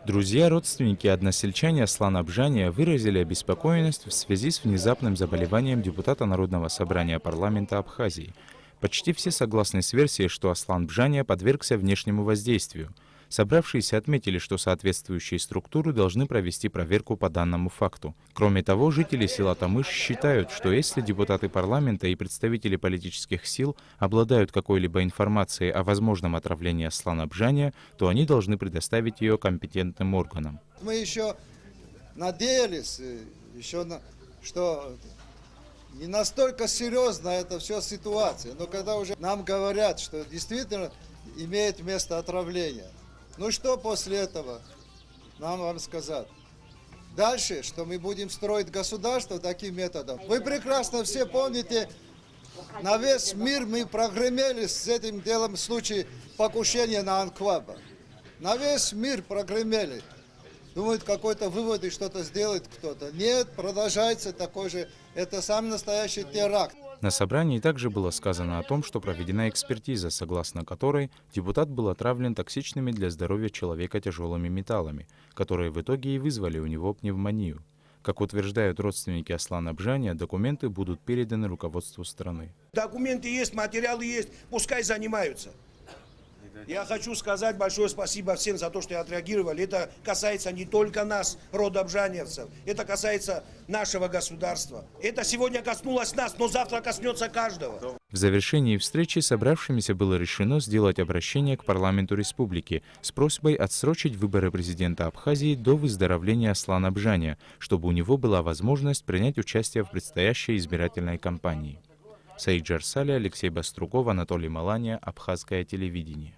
Друзья, родственники и односельчане Аслана Абжания выразили обеспокоенность в связи с внезапным заболеванием депутата Народного собрания парламента Абхазии. Почти все согласны с версией, что Аслан Бжания подвергся внешнему воздействию. Собравшиеся отметили, что соответствующие структуры должны провести проверку по данному факту. Кроме того, жители села Тамыш считают, что если депутаты парламента и представители политических сил обладают какой-либо информацией о возможном отравлении Аслана Бжания, то они должны предоставить ее компетентным органам. Мы еще надеялись, что не настолько серьезна эта вся ситуация, но когда уже нам говорят, что действительно имеет место отравление, ну что после этого нам вам сказать? Дальше, что мы будем строить государство таким методом. Вы прекрасно все помните, на весь мир мы прогремели с этим делом в случае покушения на Анкваба. На весь мир прогремели. Думают, какой-то вывод и что-то сделает кто-то. Нет, продолжается такой же. Это самый настоящий теракт. На собрании также было сказано о том, что проведена экспертиза, согласно которой депутат был отравлен токсичными для здоровья человека тяжелыми металлами, которые в итоге и вызвали у него пневмонию. Как утверждают родственники Аслана Бжания, документы будут переданы руководству страны. Документы есть, материалы есть, пускай занимаются. Я хочу сказать большое спасибо всем за то, что отреагировали. Это касается не только нас, рода бжаниевцев, это касается нашего государства. Это сегодня коснулось нас, но завтра коснется каждого. В завершении встречи собравшимися было решено сделать обращение к парламенту республики с просьбой отсрочить выборы президента Абхазии до выздоровления Аслана Бжания, чтобы у него была возможность принять участие в предстоящей избирательной кампании. Саид Джарсали, Алексей Бастругов, Анатолий Маланья, Абхазское телевидение.